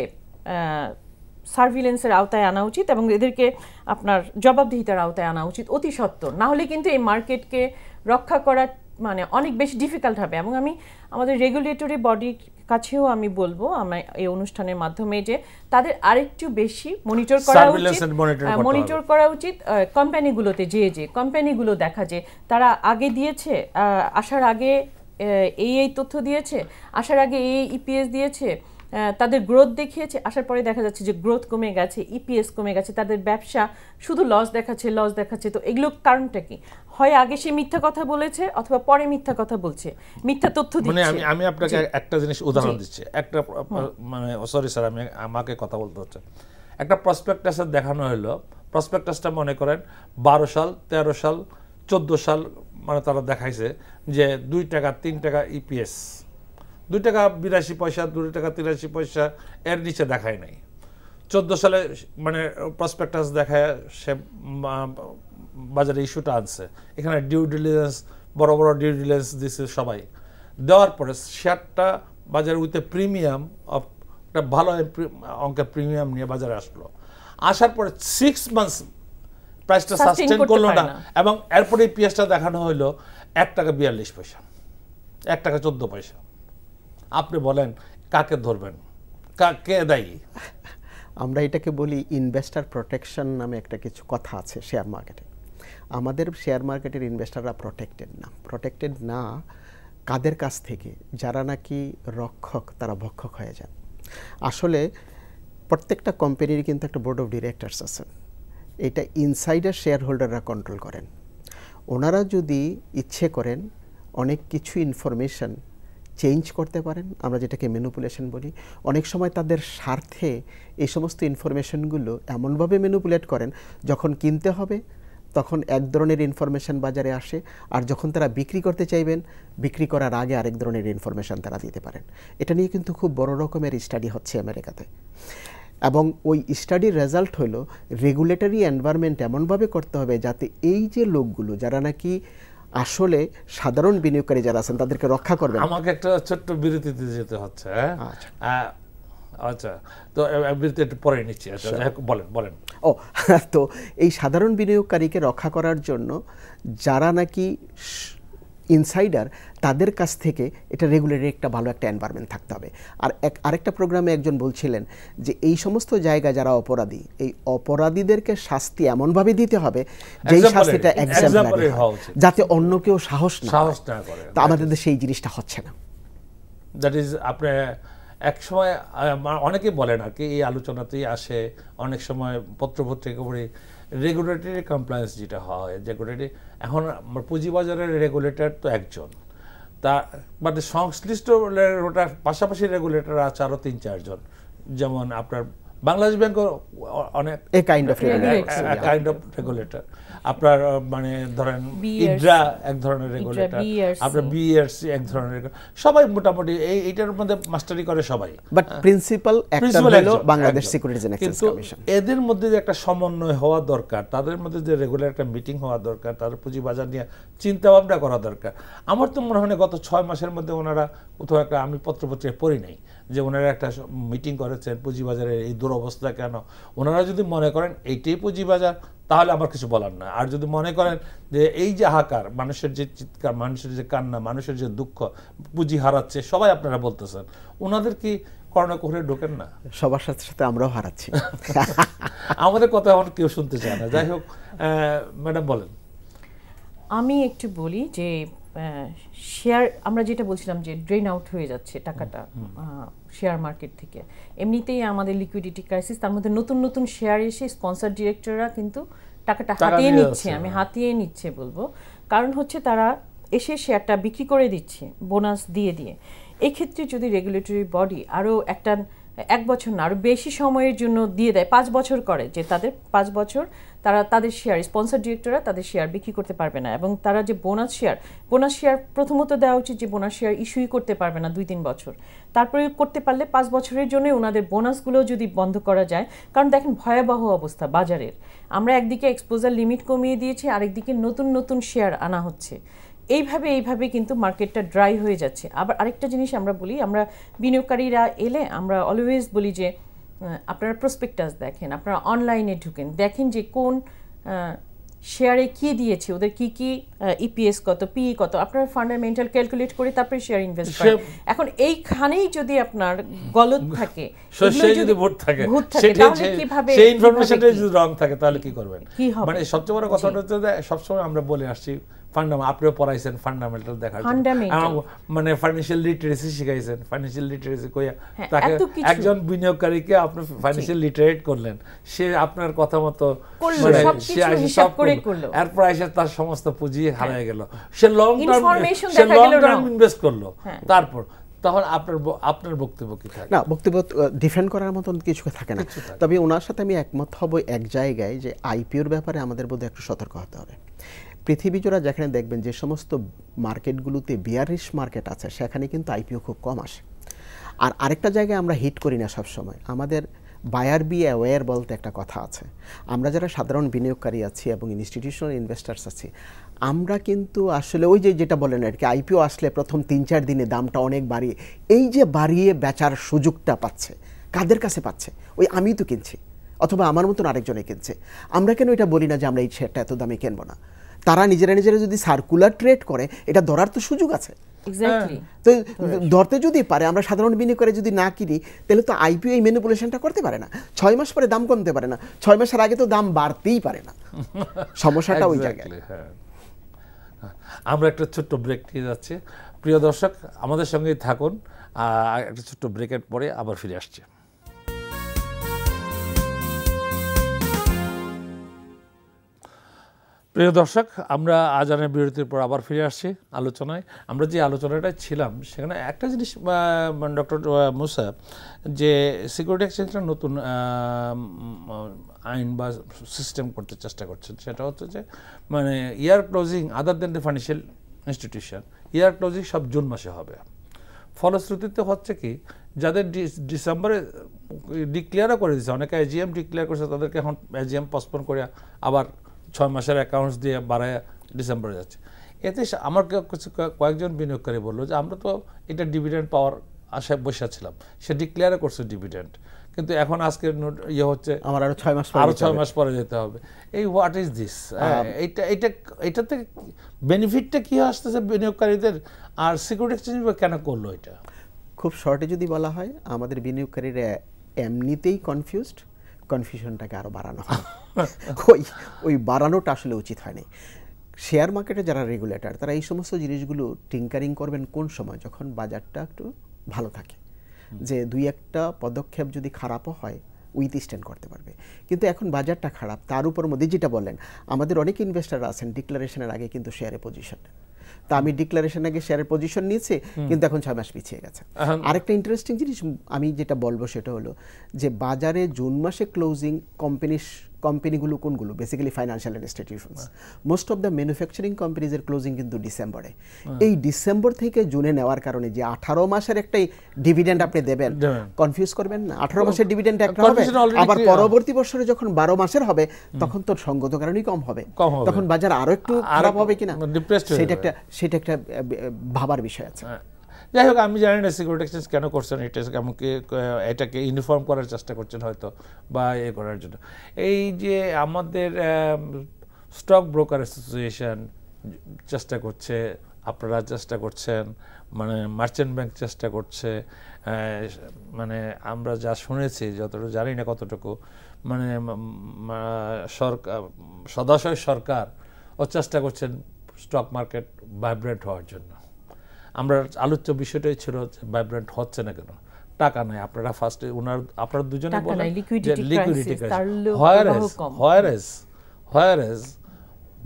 Speaker 3: সার্ভিলেন্সের আওতায় আনা উচিত এবং এদেরকে আপনার জবাবদিহিতার আওতায় আনা উচিত অতি সত্বর। না হলে কিন্তু এই মার্কেটকে রক্ষা করা মানে অনেক বেশি ডিফিকাল্ট হবে। এবং আমি আমাদের রেগুলেটরি বডির কাছেও আমি বলবো আমরা এই অনুষ্ঠানের মাধ্যমে যে তাদের আরেকটু বেশি মনিটর করা উচিত কোম্পানিগুলোতে, যে কোম্পানিগুলো দেখা যে তারা আগে দিয়েছে, আসার আগে এই তথ্য দিয়েছে, আসার আগে এই ইপিএস দিয়েছে, তাদের গ্রোথ দেখিয়েছে, আসার পরে দেখা যাচ্ছে যে গ্রোথ কমে গেছে, ইপিএস কমে গেছে, তাদের ব্যবসা শুধু লস দেখাচ্ছে। তো এগুলো কারণটা কি? হয় আগে সে মিথ্যা কথা বলেছে অথবা পরে মিথ্যা কথা বলছে, মিথ্যা তথ্য দিচ্ছে।
Speaker 1: মানে আমি আপনাকে একটা জিনিস উদাহরণ দিচ্ছি, একটা মানে সরি স্যার আমাকে কথা বলতে হচ্ছে। একটা প্রসপেক্টাসে দেখানো হলো, প্রসপেক্টাসটা মনে করেন 12 সাল 13 সাল 14 সাল মানে তারা দেখাইছে যে 2 টাকা 3 টাকা ইপিএস, 2 টাকা 82 পয়সা 2 টাকা 83 পয়সা, এর নিচে দেখায় নাই। 14 সালে মানে প্রসপেক্টাস দেখায় সে বাজারে ইস্যুটা আনছে, এখানে ডিউ ডিলিজেন্স বড় ডিউ ডিলিজেন্স দিচ্ছে সবাই, দেওয়ার পরে শেয়ারটা বাজারে উইথ এ প্রিমিয়াম অফ একটা ভালো অঙ্কের প্রিমিয়াম নিয়ে বাজারে আসলো। আসার পরে 6 মান্থস প্রাইসটা সাস্টেন করলো না, এবং এরপরে ইপিএসটা দেখানো হলো 1 টাকা 42 পয়সা, 1 টাকা 14 পয়সা। আপনি বলেন কাকে ধরবেন, কাকে দায়ী?
Speaker 2: আমরা এটাকে বলি ইনভেস্টার প্রোটেকশন নামে একটা কিছু কথা আছে শেয়ার মার্কেটে। আমাদের শেয়ার মার্কেটের ইনভেস্টাররা প্রোটেক্টেড না কাদের কাছ থেকে? যারা নাকি রক্ষক তারা ভক্ষক হয়ে যান। আসলে প্রত্যেকটা কোম্পানির কিন্তু একটা বোর্ড অফ ডিরেক্টরস আছে, এটা ইনসাইডার শেয়ার হোল্ডাররা কন্ট্রোল করেন। ওনারা যদি ইচ্ছে করেন অনেক কিছু ইনফরমেশন চেঞ্জ করতে পারেন, আমরা যেটাকে ম্যানিপুলেশন বলি। অনেক সময় তাদের স্বার্থে এই সমস্ত ইনফরমেশনগুলো এমনভাবে ম্যানিপুলেট করেন, যখন কিনতে হবে তখন এক ধরনের ইনফরমেশন বাজারে আসে, আর যখন তারা বিক্রি করতে চাইবেন বিক্রি করার আগে আরেক ধরনের ইনফরমেশন তারা দিতে পারেন। এটা নিয়ে কিন্তু খুব বড় রকমের স্টাডি হচ্ছে আমেরিকাতে, এবং ওই স্টাডির রেজাল্ট হলো রেগুলেটরি এনভায়রনমেন্ট এমনভাবে করতে হবে যাতে এই যে লোকগুলো যারা নাকি আসলে সাধারণ বিনিয়োগকারী যারা আছেন তাদেরকে রক্ষা করবে।
Speaker 1: আমাকে একটা ছোট্ট বিরতিতে যেতে হচ্ছে। আচ্ছা, তো বিরতি একটু পরে নিচ্ছি। আচ্ছা, বলেন বলেন।
Speaker 2: ও তো এই সাধারণ বিনিয়োগকারীকে রক্ষা করার জন্য যারা নাকি ইনসাইডার, তাদের কাছ থেকে এটা রেগুলেটরি একটা ভালো একটা এনভায়রনমেন্ট থাকতে হবে। আর আরেকটা প্রোগ্রামে একজন বলছিলেন যে এই সমস্ত জায়গায় যারা অপরাধী, এই অপরাধীদেরকে শাস্তি এমনভাবে দিতে হবে যেই শাস্তিটা এক্সাম্পলারি হয়, যাতে অন্য কেউ সাহস না করে। তো আমাদের দেশে এই জিনিসটা হচ্ছে না।
Speaker 1: দ্যাট ইজ আপনি এক সময় অনেকে বলেন আর কি, এই আলোচনাতেই আসে অনেক সময় পত্রপত্রিকা পড়ে, রেগুলেটরি কমপ্লায়েন্স যেটা হয়, রেগুলেটরি এখন পুঁজিবাজারের রেগুলেটর তো একজন, তা মানে সংশ্লিষ্ট ওটার পাশাপাশি রেগুলেটর আছে আরও 3-4 জন। যেমন আপনার বাংলাদেশ ব্যাংক অনেক কাইন্ড অফ রেগুলেটর, আপনার মানে ধরেন ইডরা এক ধরনের রেগুলেটর, আপনার বিএসসি এক ধরনের, সবাই মোটামুটি এইটার মধ্যে মাস্টারি করে সবাই,
Speaker 2: বাট প্রিন্সিপাল একটা হলো Bangladesh securities and exchange commission.
Speaker 1: এদের মধ্যে যে একটা সমন্বয় হওয়া দরকার, তাদের মধ্যে যে রেগুলার একটা মিটিং হওয়া দরকার, তাদের পুঁজিবাজার নিয়ে চিন্তা ভাবনা করা দরকার। আমার তো মনে হয় গত 6 মাসের মধ্যে ওনারা কোথাও একটা, আমি পত্রপত্রিকায় পড়ি নাই যে ওনারা একটা মিটিং করেছেন পুঁজিবাজারের এই দুরবস্থা কেন। ওনারা যদি মনে করেন এইটাই পুঁজিবাজার, তাহলে আমার কিছু বলার না। আর যদি মনে করেন যে এই যে হাহাকার, মানুষের যে চিৎকার, মানুষের যে কান্না, মানুষের যে দুঃখ, পুঁজি হারাচ্ছে সবাই, আপনারা বলতেছেন, ওনাদের কি করোনা করে ঢোকেন না?
Speaker 2: সবার সাথে সাথে আমরাও হারাচ্ছি।
Speaker 1: আমাদের কথা এখন কেউ শুনতে চায় না। যাই হোক, ম্যাডাম বলেন।
Speaker 3: আমি একটু বলি যে শেয়ার, আমরা যেটা বলছিলাম যে ড্রেন আউট হয়ে যাচ্ছে টাকাটা শেয়ার মার্কেট থেকে, এমনিতেই আমাদের লিকুইডিটি ক্রাইসিস, তার মধ্যে নতুন নতুন শেয়ার এসে স্পন্সর ডিরেক্টররা কিন্তু টাকাটা হাতিয়ে নিচ্ছে। আমি হাতিয়ে নিচ্ছে বলবো, কারণ হচ্ছে তারা এসে শেয়ারটা বিক্রি করে দিচ্ছে বোনাস দিয়ে দিয়ে। এক্ষেত্রে যদি রেগুলেটরি বডি আরও একটা 1 বছর না আরও বেশি সময়ের জন্য দিয়ে দেয়, 5 বছর করে, যে তাদের 5 বছর তারা তাদের শেয়ার, স্পন্সর ডিরেক্টররা তাদের শেয়ার বিক্রি করতে পারবে না, এবং তারা যে বোনাস শেয়ার প্রথমত দেওয়া উচিত যে বোনাস শেয়ার ইস্যুই করতে পারবে না 2-3 বছর, তারপরে করতে পারলে 5 বছরের জন্য ওনাদের বোনাসগুলো যদি বন্ধ করা যায়। কারণ দেখেন ভয়াবহ অবস্থা বাজারের, আমরা একদিকে এক্সপোজার লিমিট কমিয়ে দিয়েছি, আরেকদিকে নতুন নতুন শেয়ার আনা হচ্ছে। এইভাবে কিন্তু মার্কেটটা ড্রাই হয়ে যাচ্ছে। আবার আরেকটা জিনিস আমরা বলি, আমরা বিনিয়োগকারীরা এলে আমরা অলওয়েজ বলি যে আপনারা প্রসপেক্টাস দেখেন, আপনারা অনলাইনে ঢুকেন, দেখেন যে কোন শেয়ারে কি দিয়েছে, ওদের কি কি ইপিএস কত, পিই কত, আপনারা ফান্ডামেন্টাল ক্যালকুলেট করে তারপরে শেয়ার ইনভেস্ট করেন। এখন এইখানেই যদি আপনার গলদ থাকে,
Speaker 1: যদি ভুল থাকে, তাহলে কিভাবে, সেই ইনফরমেশনটা যদি রং থাকে তাহলে কি করবেন? মানে সবচেয়ে বড় কথাটা হচ্ছে যে সবসময় আমরা বলে আসছি, আপনিও পড়াইছেন ফান্ডামেন্টাল দেখার জন্য, মানে ফাইন্যান্সিয়াল লিটারেসি শিখাইছেন। ফাইন্যান্সিয়াল লিটারেসি কইয়া তাকে একজন বিনিয়োগকারীকে আপনি ফাইন্যান্সিয়াল লিটারেট করলেন, সে আপনার কথা মতো এরপর এসে তার সমস্ত পুঁজি হারিয়ে গেল, সে লং টার্ম ইনভেস্ট করলো, তারপর তখন আপনার বক্তব্য কি থাকে?
Speaker 2: না, বক্তব্য ডিফেন্ড করার মতন কিছু থাকে না। তবে ওনার সাথে আমি একমত হব এক জায়গায়, যে আইপিওর ব্যাপারে আমাদের বোধহয় একটু সতর্ক হতে হবে। পৃথিবী জোড়া যেখানে দেখবেন যে সমস্ত মার্কেটগুলোতে বিয়ারিশ মার্কেট আছে, সেখানে কিন্তু আইপিও খুব কম আসে। আর আরেকটা জায়গায় আমরা হিট করি না সবসময়, আমাদের বায়ার বি অ্যাওয়্যার বলতে একটা কথা আছে। আমরা যারা সাধারণ বিনিয়োগকারী আছি এবং ইনস্টিটিউশনাল ইনভেস্টার্স আছি, আমরা কিন্তু আসলে ওই যেটা বলেন আর কি, আইপিও আসলে প্রথম 3-4 দিনে দামটা অনেক বাড়িয়ে, এই যে বাড়িয়ে বেচার সুযোগটা পাচ্ছে, কাদের কাছে পাচ্ছে? ওই আমি তো কিনছি, অথবা আমার মতন আরেকজনে কিনছে। আমরা কেন এটা বলি না যে আমরা এই শেয়ারটা এত দামে কিনবো না? তারা নিজেরা যদি সার্কুলার ট্রেড করে, এটা ধরার তো সুযোগ আছে। তো ধরতে যদি পারে, আমরা সাধারণ বিনিয়োগকারী যদি না কিনি, তাহলে তো আইপিও এই ম্যানিপুলেশনটা করতে পারে না। 6 মাস পরে দাম কমতে পারে না, 6 মাসের আগে তো দাম বাড়তেই পারে না। সমস্যাটা ওই জায়গায়।
Speaker 1: আমরা একটা ছোট্ট ব্রেক নিয়ে যাচ্ছি। প্রিয় দর্শক, আমাদের সঙ্গেই থাকুন, একটা ছোট্ট ব্রেকের পরে আবার ফিরে আসছি। প্রিয় দর্শক, আমরা আজানের বিরতির পর আবার ফিরে আসছি আলোচনায়। আমরা যে আলোচনাটা ছিলাম, সেখানে একটা জিনিস ডক্টর মুসা, যে সিকিউরিটি এক্সচেঞ্জটা নতুন আইন বা সিস্টেম করতে চেষ্টা করছেন, সেটা হচ্ছে যে মানে year closing other than the financial institution, year closing সব জুন মাসে হবে। ফলশ্রুতিতে হচ্ছে কি, যাদের ডিসেম্বরে ডিক্লেয়ারও করে দিচ্ছে, অনেকে এজিএম ডিক্লেয়ার করছে, তাদেরকে এখন এজিএম পোস্টপোন করে আবার 6 মাসের অ্যাকাউন্টস দিয়ে বাড়ায় ডিসেম্বরে যাচ্ছে। এতে আমার কয়েকজন বিনিয়োগকারী বললো যে আমরা তো এটা ডিভিডেন্ড পাওয়ার আশায় বসে ছিলাম, সে ডিক্লেয়ার করছে ডিভিডেন্ড, কিন্তু এখন আজকে ইয়ে হচ্ছে
Speaker 2: আমার আরো 6 মাস
Speaker 1: আরো 6 মাস পরে যেতে হবে। এই হোয়াট ইজ দিস? এটা থেকে বেনিফিটটা কি আসতেছে বিনিয়োগকারীদের, আর সিকিউরিটি এক্সচেঞ্জ কেন করলো এটা?
Speaker 2: খুব শর্টে যদি বলা হয়, আমাদের বিনিয়োগকারীরা এমনিতেই কনফিউজড, কনফিউশনটাকে আরো বাড়ানো হয়। ওই বাড়ানোটা আসলে উচিত হয়নি। শেয়ার মার্কেটে যারা রেগুলেটর, তারা এই সমস্ত জিনিসগুলো টিঙ্কারিং করবেন কোন সময়, যখন বাজারটা একটু ভালো থাকে, যে দুই একটা পদক্ষেপ যদি খারাপও হয় উইথ স্ট্যান্ড করতে পারবে। কিন্তু এখন বাজারটা খারাপ, তার উপর মধ্যে যেটা বললেন, আমাদের অনেক ইনভেস্টার আছেন ডিক্লারেশনের আগে কিন্তু শেয়ারে পজিশন নেন। তা আমি ডিক্লারেশন আগে শেয়ারের পজিশন নিয়েছি, কিন্তু এখন 6 মাস পিছিয়ে গেছে। আরেকটা ইন্টারেস্টিং জিনিস আমি যেটা বলবো সেটা হলো যে বাজারে জুন মাসে ক্লোজিং কোম্পানিগুলো কোনগুলো, basically financial institutions, most of the manufacturing কোম্পানিজের ক্লোজিং কিন্তু ডিসেম্বরে। এই ডিসেম্বর থেকে জুনে নেওয়ার কারণে যে 18 মাসের একটাই ডিভিডেন্ড আপনি দেবেন, কনফিউজ করবেন না। 18 মাসের ডিভিডেন্ড একটা হবে, আবার পরবর্তী বছরে যখন 12 মাসের হবে তখন তো সঙ্গত কারণেই কম হবে, তখন বাজার আরো একটু খারাপ হবে কিনা, সেটা একটা ভাবার বিষয় আছে।
Speaker 1: যাই হোক, আমি জানি না সিকিউরিটি এক্সচেঞ্জ কেন করছেন এটাকে ইউনিফর্ম করার চেষ্টা করছেন হয়তো, বা করার জন্য। এই যে আমাদের স্টক ব্রোকার অ্যাসোসিয়েশন চেষ্টা করছে, আপনারা চেষ্টা করছেন, মানে মার্চেন্ট ব্যাংক চেষ্টা করছে, মানে আমরা যা শুনেছি, যতটুকু জানি না কতটুকু, মানে সরকার, সদাশয় সরকার ও চেষ্টা করছেন স্টক মার্কেট ভাইব্রেন্ট হওয়ার জন্য। আমরা আলোচ্য বিষয়টাই ছিল ভাইব্রেন্ট হচ্ছে না কেন, টাকা নাই। আপনারা ফার্স্টে আপনারা দুজনে বলেন লিকুইডিটি হোয়ারেজ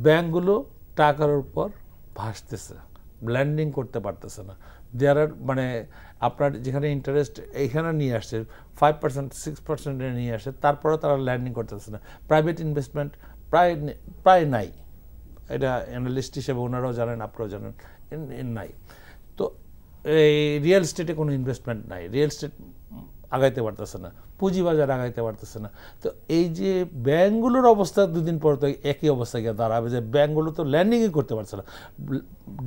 Speaker 1: ব্যাংকগুলো টাকার উপর ভাসতেছে, ল্যান্ডিং করতে পারতেছে না। মানে আপনার যেখানে ইন্টারেস্ট এইখানে নিয়ে আসছে 5% 6% নিয়ে আসে, তারপরে তারা ল্যান্ডিং করতেছে না। প্রাইভেট ইনভেস্টমেন্ট প্রায় নাই, এটা অ্যানালিস্ট হিসেবে ওনারাও জানেন, আপনারাও জানেন, নাই। তো এই রিয়েল এস্টেটে কোনো ইনভেস্টমেন্ট নাই, রিয়েল এস্টেট আগাইতে পারতেছে না, পুঁজিবাজার আগাইতে পারতেছে না। তো এই যে ব্যাংকগুলোর অবস্থা দুদিন পর তো একই অবস্থা গিয়ে দাঁড়াবে, যে ব্যাংকগুলো তো ল্যান্ডিংই করতে পারছে না,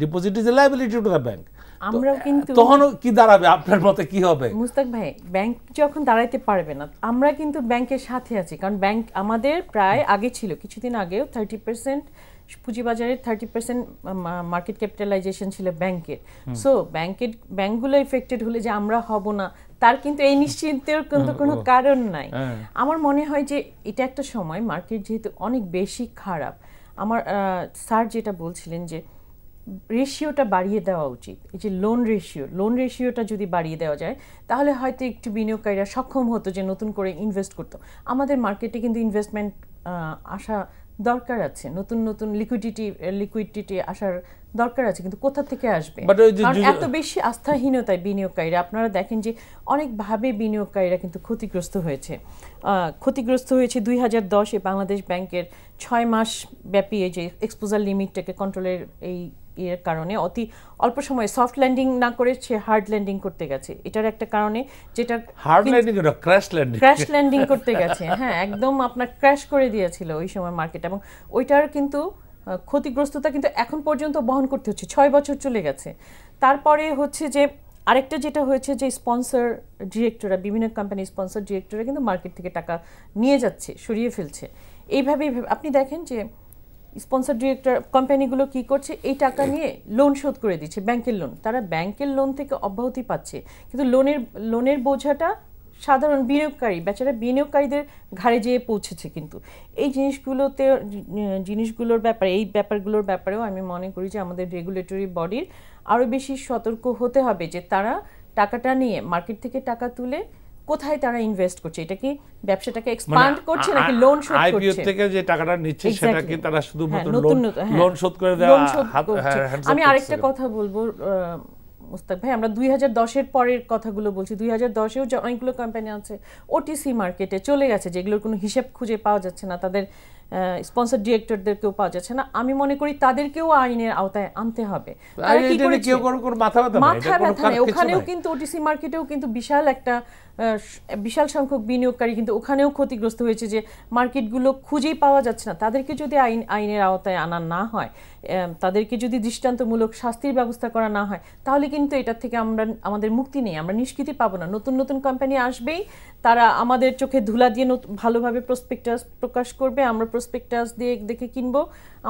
Speaker 1: deposit is a liability to the bank.
Speaker 3: আমরাও কিন্তু
Speaker 1: তখন কি দাঁড়াবে, আপনার মতে কি হবে?
Speaker 3: মুস্তাক ভাই, ব্যাংক যখন দাঁড়াইতে পারবে না, আমরা কিন্তু ব্যাংকের সাথে আছি, কারণ ব্যাংক আমাদের প্রায় আগে ছিল, কিছুদিন আগেও 30% পুঁজিবাজারের 30% মার্কেট ক্যাপিটালাইজেশন ছিল ব্যাংকের। সো ব্যাংকগুলো এফেক্টেড হলে যে আমরা হব না, তার কিন্তু এই নিশ্চিন্তের কিন্তু কোনো কারণ নাই। আমার মনে হয় যে এটা একটা সময়, মার্কেট যেহেতু অনেক বেশি খারাপ, আমার স্যার যেটা বলছিলেন যে রেশিওটা বাড়িয়ে দেওয়া উচিত, এই যে লোন রেশিওটা যদি বাড়িয়ে দেওয়া যায়, তাহলে হয়তো একটু বিনিয়োগকারীরা সক্ষম হতো যে নতুন করে ইনভেস্ট করতো। আমাদের মার্কেটে কিন্তু ইনভেস্টমেন্ট আসা দরকার আছে, নতুন লিকুইডিটি আসার দরকার আছে, কিন্তু কোথা থেকে আসবে? কারণ এত বেশি আস্থাহীনতায় বিনিয়োগকারীরা, আপনারা দেখেন যে অনেকভাবে বিনিয়োগকারীরা কিন্তু ক্ষতিগ্রস্ত হয়েছে 2010-এ বাংলাদেশ ব্যাংকের 6 মাস ব্যাপী এই যে এক্সপোজার লিমিটটাকে কন্ট্রোলের এই এর কারণে অতি অল্প সময়ে সফট ল্যান্ডিং না করে সে হার্ড ল্যান্ডিং করতে গেছে। এটার একটা কারণে, যেটা
Speaker 1: হার্ড ল্যান্ডিং না, ক্র্যাশ
Speaker 3: ল্যান্ডিং করতে গেছে। হ্যাঁ, একদম আপনার ক্র্যাশ করে দিয়েছিল ওই সময় মার্কেট, এবং ওইটার কিন্তু ক্ষতিগ্রস্ততা কিন্তু এখন পর্যন্ত বহন করতে হচ্ছে, 6 বছর চলে গেছে। তারপরে হচ্ছে যে আরেকটা যেটা হয়েছে যে স্পন্সর ডিরেক্টররা, বিভিন্ন কোম্পানির স্পন্সর ডিরেক্টররা কিন্তু মার্কেট থেকে টাকা নিয়ে যাচ্ছে, সরিয়ে ফেলছে। এইভাবে আপনি দেখেন যে স্পন্সর ডিরেক্টর কোম্পানিগুলো কি করছে, এই টাকা নিয়ে লোন শোধ করে দিচ্ছে, ব্যাংকের লোন। তারা ব্যাংকের লোন থেকে অব্যাহতি পাচ্ছে, কিন্তু লোনের বোঝাটা সাধারণ বেচারা বিনিয়োগকারীদের ঘাড়ে যেয়ে পৌঁছেছে। কিন্তু এই জিনিসগুলোর ব্যাপারে, এই ব্যাপারগুলোর ব্যাপারেও আমি মনে করি যে আমাদের রেগুলেটরি বডির আরও বেশি সতর্ক হতে হবে, যে তারা টাকাটা নিয়ে মার্কেট থেকে টাকা তুলে কোথায় তারা ইনভেস্ট করছে, এটা কি ব্যবসাটাকে এক্সপ্যান্ড করছে নাকি লোন শোধ করছে?
Speaker 1: আইপিও থেকে যে টাকাটা নিচ্ছে সেটা কি তারা শুধুমাত্র লোন শোধ করে দেওয়া?
Speaker 3: আমি আরেকটা কথা বলবো মুস্তাক ভাই, আমরা 2010-এর পরের কথাগুলো বলছি। 2010-এও যে অনেকগুলো কোম্পানি আছে ওটিসি মার্কেটে চলে গেছে, যেগুলোর কোনো হিসাব খুঁজে পাওয়া যাচ্ছে না, তাদের স্পন্সর ডিরেক্টরদেরকেও পাওয়া যাচ্ছে না। আমি মনে করি তাদেরকেও আইনের আওতায় আনতে হবে। মাথা ব্যথা নেই, ওখানেও কিন্তু ওটিসি মার্কেটেও কিন্তু বিশাল সংখ্যক বিনিয়োগকারী কিন্তু ওখানেও ক্ষতিগ্রস্ত হয়েছে, যে মার্কেটগুলো খুঁজেই পাওয়া যাচ্ছে না। তাদেরকে যদি আইনের আওতায় আনা না হয়, তাদেরকে যদি দৃষ্টান্তমূলক শাস্তির ব্যবস্থা করা না হয়, তাহলে কিন্তু এটার থেকে আমাদের মুক্তি নেই, আমরা নিষ্কৃতি পাবো না। নতুন নতুন কোম্পানি আসবেই, তারা আমাদের চোখে ধুলা দিয়ে ভালোভাবে প্রসপেক্টাস প্রকাশ করবে, আমরা প্রসপেক্টাস দিয়ে দেখে কিনবো,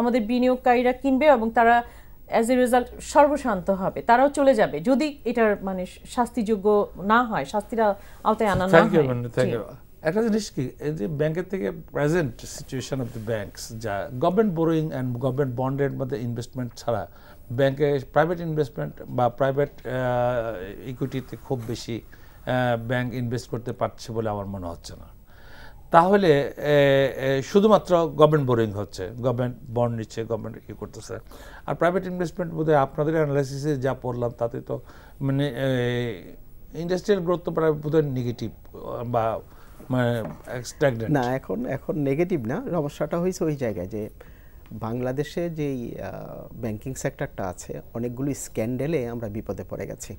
Speaker 3: আমাদের বিনিয়োগকারীরা কিনবে এবং তারা অ্যাজ এ রেজাল্ট সর্বশান্ত হবে, তারাও চলে যাবে যদি এটার মানে শাস্তিযোগ্য না হয়, শাস্তির আওতায় আনা না হয়।
Speaker 1: একটা জিনিস কি, এই যে ব্যাংকের থেকে present situation of the banks, যা গভর্নমেন্ট বোরোয়িং অ্যান্ড গভর্নমেন্ট বন্ডের মধ্যে ইনভেস্টমেন্ট ছাড়া ব্যাংকে প্রাইভেট ইনভেস্টমেন্ট বা প্রাইভেট ইকুইটিতে খুব বেশি ব্যাংক ইনভেস্ট করতে পারছে বলে আমার মনে হচ্ছে না। তাহলে শুধুমাত্র গভর্নমেন্ট বোরিং হচ্ছে, গভর্নমেন্ট বন্ড নিচ্ছে, গভর্নমেন্ট কি করতেছে। আর প্রাইভেট ইনভেস্টমেন্ট বোধহয় আপনাদের অ্যানালাইসিসে যা পড়লাম তাতে তো মানে ইন্ডাস্ট্রিয়াল গ্রোথ তো প্রায় বোধহয় নেগেটিভ বা মানে স্ট্যাগনেন্ট।
Speaker 2: না, এখন নেগেটিভ না, সমস্যাটা হয়েছে ওই জায়গায় যে বাংলাদেশে যেই ব্যাংকিং সেক্টরটা আছে অনেকগুলো স্ক্যান্ডেলে আমরা বিপদে পড়ে গেছি।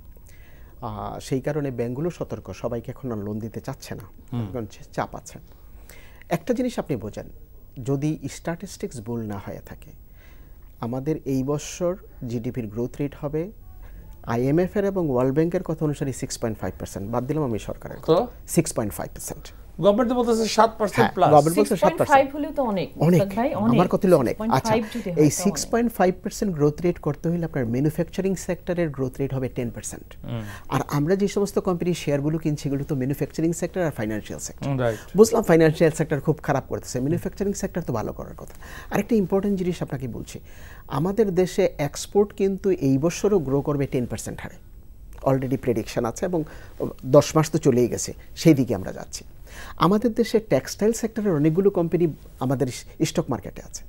Speaker 2: সেই কারণে ব্যাংকগুলো সতর্ক, সবাইকে এখন আর লোন দিতে চাচ্ছে না, চাপ আছে। একটা জিনিস আপনি বোঝেন, যদি স্ট্যাটিস্টিক্স ভুল না হয়ে থাকে, আমাদের এই বছর জিডিপির গ্রোথ রেট হবে IMF এর এবং ওয়ার্ল্ড ব্যাংকের কথা অনুসারে 6.5%, বাদ দিলাম আমি সরকারের 6.5%।
Speaker 1: গভর্নমেন্ট বলতেছে 7% প্লাস,
Speaker 2: গভর্নমেন্ট বলতেছে 7%,
Speaker 3: হলেও তো অনেক
Speaker 2: ভাই, আমার কথা হলো অনেক। আচ্ছা, এই 6.5% গ্রোথ রেট করতে হলে আপনার ম্যানুফ্যাকচারিং সেক্টরের গ্রোথ রেট হবে 10%। আর আমরা যে সমস্ত কোম্পানির শেয়ারগুলো কিনছি এগুলো তো ম্যানুফ্যাকচারিং সেক্টর আর ফাইন্যান্সিয়াল সেক্টর। বুঝলাম ফাইন্যান্সিয়াল সেক্টর খুব খারাপ করতেছে, ম্যানুফ্যাকচারিং সেক্টর তো ভালো করার কথা। আরেকটা ইম্পর্টেন্ট জিনিস আপনাকে বলছি, আমাদের দেশে এক্সপোর্ট কিন্তু এই বছরও গ্রো করবে 10% হারে, অলরেডি প্রেডিকশন আছে এবং 10 মাস তো চলেই গেছে, সেই দিকে আমরা যাচ্ছি। আমাদের দেশে টেক্সটাইল সেক্টরের অনেকগুলো কোম্পানি আমাদের স্টক মার্কেটে আছে,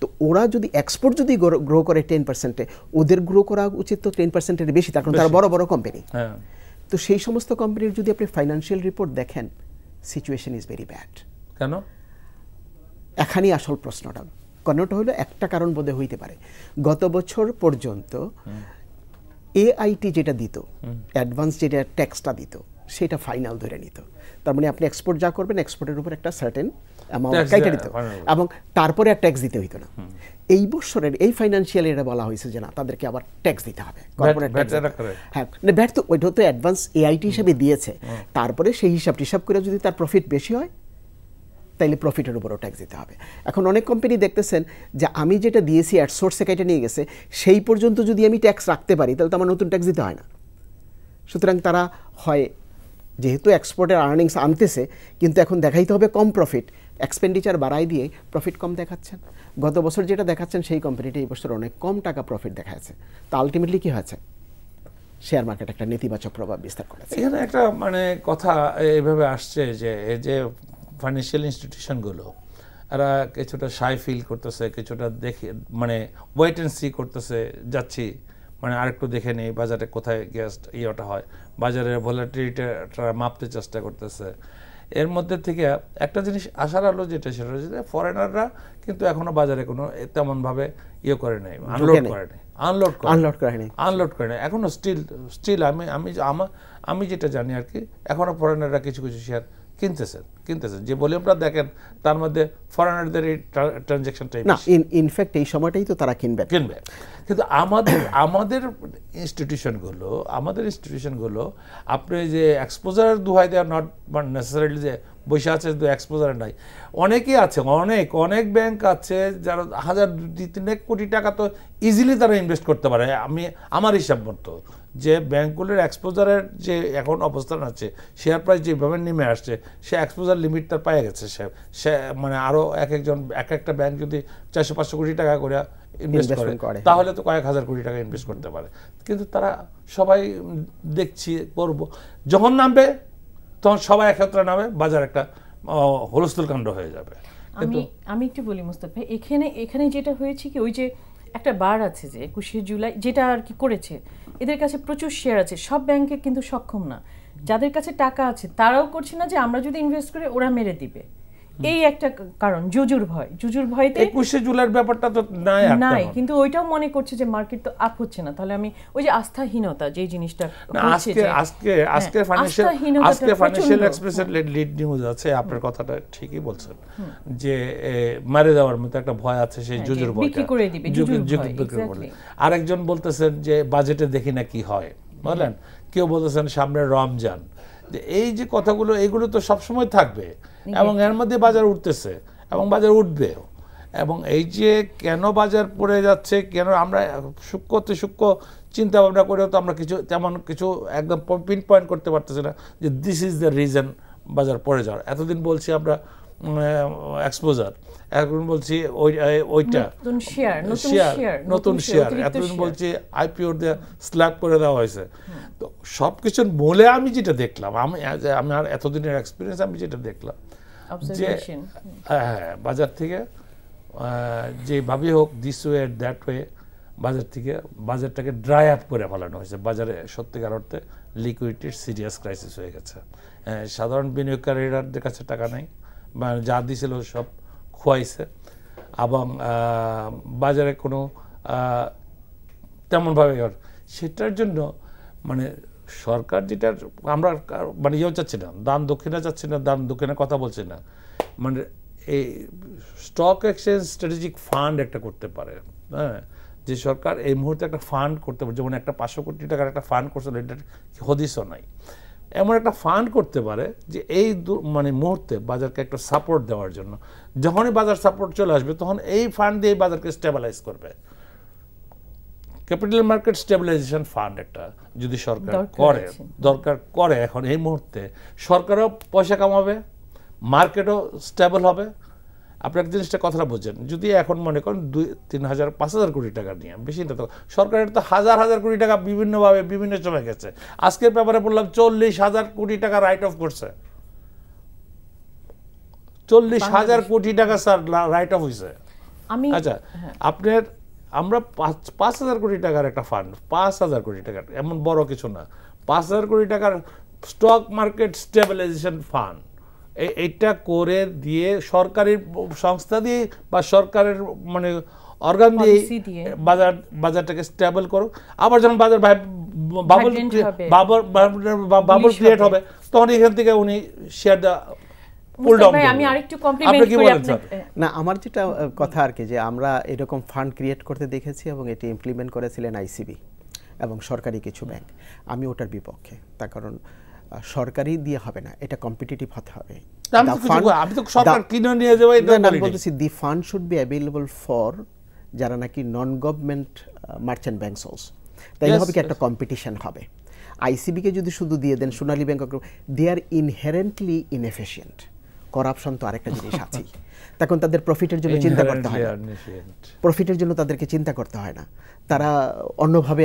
Speaker 2: তো ওরা যদি এক্সপোর্ট যদি গ্রো করে 10%, ওদের গ্রো করা উচিত তো 10%-এর বেশি, তার কারণ তারা বড় বড় কোম্পানি। তো সেই সমস্ত কোম্পানির যদি আপনি ফাইন্যান্সিয়াল রিপোর্ট দেখেন, সিচুয়েশন ইজ ভেরি ব্যাড। কেন? এখানেই আসল প্রশ্নটা। কারণটা হলো একটা কারণ বোধহয় হইতে পারে, গত বছর পর্যন্ত AIT যেটা দিত, অ্যাডভান্স যেটা ট্যাক্সটা দিত, সেটা ফাইনাল ধরে নিত। তার মানে আপনি এক্সপোর্ট যা করবেন এক্সপোর্টের উপর একটা সার্টেন অ্যামাউন্ট কেটে দিত এবং তারপরে আর ট্যাক্স দিতে হইতো না। এই বছরের এই ফাইন্যান্সিয়াল এটা বলা হয়েছে যে না, তাদেরকে আবার ট্যাক্স দিতে হবে, কর্পোরেট ট্যাক্স। হ্যাঁ, ব্যাট তো ওইটা তো অ্যাডভান্স AIT হিসেবে দিয়েছে, তারপরে সেই হিসাব করে যদি তার প্রফিট বেশি হয় তাইলে প্রফিটের উপরও ট্যাক্স দিতে হবে। এখন অনেক কোম্পানি দেখতেছেন যে আমি যেটা দিয়েছি অ্যাট সোর্সে কেটে নিয়ে গেছে, সেই পর্যন্ত যদি আমি ট্যাক্স রাখতে পারি তাহলে তো আমার নতুন ট্যাক্স দিতে হয় না। সুতরাং তারা হয় যেহেতু এক্সপোর্টের আর্নিংস আনতেছে কিন্তু এখন দেখাইতে হবে কম প্রফিট, এক্সপেন্ডিচার বাড়াই দিয়ে প্রফিট কম দেখাচ্ছেন। গত বছর যেটা দেখাচ্ছেন সেই কোম্পানিটা এই বছর অনেক কম টাকা প্রফিট দেখাচ্ছে। তা আলটিমেটলি কী হয়েছে, শেয়ার মার্কেট একটা নেতিবাচক প্রভাব বিস্তার করেছে।
Speaker 1: এখানে একটা মানে কথা এইভাবে আসছে যে এই যে ফাইন্যান্সিয়াল ইনস্টিটিউশনগুলো এরা কিছুটা শাই ফিল করতেছে, কিছুটা দেখে মানে ওয়েট অ্যান্ড সি করতেছে, যাচ্ছি মানে আরেকটু দেখে নেই বাজারে কোথায় গেস্ট ইয়েটা হয়, বাজারের ভলাটিলিটিটা মাপতে চেষ্টা করতেছে। এর মধ্যে থেকে একটা জিনিস আসার আলো যেটা, সেটা হচ্ছে যে ফরেনাররা কিন্তু এখনো বাজারে কোনো তেমনভাবে ইয়ে করে নাই, আনলোড করে নাই এখনো স্টিল আমি যেটা জানি আর কি, এখনো ফরেনাররা কিছু কিছু শেয়ার কিনতেছেন। যে ভলিউমটা দেখেন তার মধ্যে ফরেনারদের এই ট্রানজ্যাকশনটাই
Speaker 2: না, ইনফ্যাক্ট এই সময়টাই তো তারা কিনবে।
Speaker 1: কিন্তু আমাদের ইনস্টিটিউশনগুলো আপনি যে এক্সপোজার দুহাই দেওয়ার নট নেসেসারিলি যে বসে আছে এক্সপোজার নাই, অনেকেই আছে, অনেক ব্যাংক আছে যারা 1,000-2,3 কোটি টাকা তো ইজিলি তারা ইনভেস্ট করতে পারে। আমার হিসাব মতো যে ব্যাংকগুলোর এক্সপোজারের যে এখন অবস্থান আছে, শেয়ার প্রাইস যেভাবে নেমে আসছে, সে এক্সপোজার লিমিট তার পেয়ে গেছে। সে মানে আরও একটা ব্যাংক যদি 400-500 কোটি টাকা করে ইনভেস্ট করে তাহলে তো কয়েক হাজার কোটি টাকা ইনভেস্ট করতে পারে। কিন্তু তারা সবাই দেখছি করবো, যখন নামবে তখন সবাই একত্রে নামে, বাজার একটা হুলস্থুল কাণ্ড হয়ে যাবে।
Speaker 3: আমি একটু বলি মুস্তাফা ভাই, এখানে যেটা হয়েছে কি, ওই যে একটা বার আছে যে 21শে জুলাই যেটা আর কি করেছে, এদের কাছে প্রচুর শেয়ার আছে, সব ব্যাংকে কিন্তু সক্ষম না। যাদের কাছে টাকা আছে তারাও করছে না যে আমরা যদি ইনভেস্ট করি ওরা মেরে দিবে, এই একটা কারণ, জুজুর ভয়তে
Speaker 1: 21শে জুলাইয়ের ব্যাপারটা তো নাই,
Speaker 3: কিন্তু ওইটাও মনে করছে যে মার্কেট তো আপ হচ্ছে না, তাহলে আমি ওই যে আস্থাহীনতা যে জিনিসটা
Speaker 1: আজকে ফাইন্যান্সিয়াল এক্সপ্রেসের লিড নিউজ আছে, আপনার কথাটা ঠিকই বলছেন যে মারে যাওয়ার মতো একটা ভয় আছে, সেই জুজুর ভয়টা
Speaker 3: বিক্রি করে দিবে,
Speaker 1: আরেকজন বলতেছেন যে বাজেটে দেখি না কি হয়, বুঝলেন, কেউ বলতেছেন সামনে রমজান, যে এই যে কথাগুলো এগুলো তো সবসময় থাকবে এবং এর মধ্যে বাজার উঠতেছে এবং বাজার উঠবেও, এবং এই যে কেন বাজার পড়ে যাচ্ছে, কেন আমরা সূক্ষ্ম চিন্তা ভাবনা করেও তো আমরা তেমন কিছু একদম পিন পয়েন্ট করতে পারতেছি না যে দিস ইজ দ্য রিজন বাজার পড়ে যাওয়ার। এতদিন বলছি আমরা এক্সপোজার, এখন বলছি ওইটা নতুন শেয়ার, এতদিন বলছি আইপিও দিয়ে স্ল্যাব করে দেওয়া হয়েছে। তো সব কিছুর মূলে আমি যেটা দেখলাম, আমার এতদিনের এক্সপিরিয়েন্স, আমি যেটা দেখলাম যে হ্যাঁ বাজার থেকে যেভাবেই হোক দিস ওয়ে দ্যাট ওয়ে বাজারটাকে ড্রাই আপ করে ফেলানো হয়েছে। বাজারে সত্যিকার অর্থে লিকুইডিটির সিরিয়াস ক্রাইসিস হয়ে গেছে। সাধারণ বিনিয়োগকারীদের কাছে টাকা নেই, যা দিয়েছিল সব খোয়াইছে, এবং বাজারে কোনো তেমনভাবে সেটার জন্য মানে সরকার যেটা আমরা মানে চাচ্ছি না, দান দক্ষিণা কথা বলছি না, মানে এই স্টক এক্সচেঞ্জ স্ট্র্যাটেজিক ফান্ড একটা করতে পারে, হ্যাঁ, যে সরকার এই মুহূর্তে একটা ফান্ড করতে পারে, যেমন একটা 500 কোটি টাকার একটা ফান্ড করছিল, এটা হদিসও নাই, এমন একটা ফান্ড করতে পারে যে এই মানে মুহূর্তে বাজারকে একটা সাপোর্ট দেওয়ার জন্য, যখনই বাজার সাপোর্ট চলে আসবে তখন এই ফান্ড দিয়ে বাজারকে স্টেবিলাইজ করবে। ক্যাপিটাল মার্কেট স্টেবিলাইজেশন ফান্ড একটা যদি সরকার দরকার করে এখন এই মুহূর্তে, সরকারও পয়সা কামাবে, মার্কেটও স্টেবল হবে। আপনি একটা জিনিসটা কথাটা বুঝছেন, যদি এখন মনে করেন 2-3,000-5,000 কোটি টাকা নিয়ে, বেশি না তো, সরকারের তো হাজার কোটি টাকা বিভিন্নভাবে বিভিন্ন সময় গেছে। আজকের ব্যাপারে বললাম 40,000 কোটি টাকা রাইট অফ করছে, 40,000 কোটি টাকা স্যার রাইট অফ হয়েছে। আচ্ছা, আপনার আমরা 5,000 কোটি টাকার একটা ফান্ড, 5,000 কোটি টাকার, এমন বড় কিছু না, 5,000 কোটি টাকার স্টক মার্কেট স্টেবিলাইজেশন ফান্ড, এইটা করে দিয়ে সরকারি সংস্থা দিয়ে বা সরকারের মানে অর্গান দিয়ে বাজারটাকে স্টেবল করো। আবার যখন বাজার বাবল ক্রিয়েট হবে তখন এখান থেকে উনি শেয়ারটা
Speaker 2: না, আমার যেটা কথা আর কি, যে আমরা এরকম ফান্ড ক্রিয়েট করতে দেখেছি এবং এটি ইমপ্লিমেন্ট করেছিলেন আইসিবি এবং সরকারি কিছু ব্যাংক। আমি ওটার বিপক্ষে, তার কারণ সরকারি দিয়ে হবে না, এটা কম্পিটিটিভ হতে হবে। The fund should be available for যারা নাকি non government merchant banks also, তাইলে হবে কি একটা কম্পিটিশন হবে। আইসিবিকে যদি শুধু দিয়ে দেন, সোনালী ব্যাংক, দে আর ইনহেরেন্টলি ইনএফিশিয়েন্ট। করাপশন তো আরেকটা জিনিস আছে, তখন তাদের প্রফিটের জন্য চিন্তা করতে হয় না, প্রফিটের জন্য তাদেরকে চিন্তা করতে হয় না, তারা অন্যভাবে।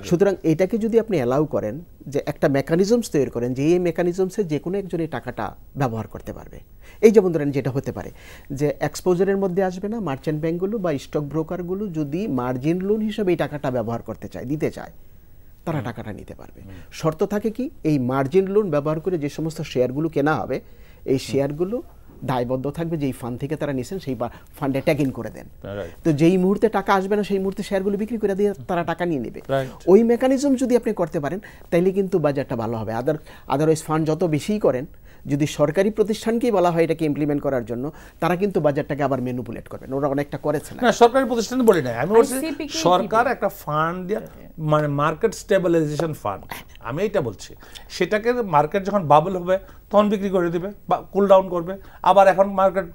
Speaker 2: সুতরাং এটাকে যদি আপনি অ্যালাউ করেন, যে একটা মেকানিজমস তৈরি করেন, যে এই মেকানিজমসে যে কোনো একজন এই টাকাটা ব্যবহার করতে পারবে। এই যেমন ধরেন যেটা হতে পারে যে এক্সপোজারের মধ্যে আসবে না, মার্চেন্ট ব্যাংকগুলো বা স্টক ব্রোকারগুলো যদি মার্জিন লোন হিসেবে এই টাকাটা ব্যবহার করতে চায়, দিতে চায়, তারা টাকাটা নিতে পারবে। শর্ত থাকে কি, এই মার্জিন লোন ব্যবহার করে যে সমস্ত শেয়ারগুলো কেনা হবে, এই শেয়ারগুলো দায়বদ্ধ থাকবে যেই ফান্ড থেকে তারা নিছেন, সেই ফান্ডে ট্যাগ ইন করে দেন। তো যেই মুহূর্তে টাকা আসবে না, সেই মুহূর্তে শেয়ারগুলো বিক্রি করে দিয়ে তারা টাকা নিয়ে নেবে। ওই মেকানিজম যদি আপনি করতে পারেন, তাইলে কিন্তু বাজারটা ভালো হবে। আদারওয়াইজ ফান্ড যত বেশিই করেন, যদি সরকারি প্রতিষ্ঠানকেই বলা হয় এটাকে ইমপ্লিমেন্ট করার জন্য, তারা কিন্তু বাজারটাকে আবার ম্যানিপুলেট করবেন। ওরা অনেকটা করেছে না,
Speaker 1: সরকারি প্রতিষ্ঠান বলি না, আমি বলছি সরকার একটা ফান্ড দিয়ে, মানে মার্কেট স্টেবিলাইজেশন ফান্ড, আমি এইটা বলছি। সেটাকে মার্কেট যখন বাবল হবে তখন বিক্রি করে দিবে বা কুল ডাউন করবে। আবার এখন মার্কেট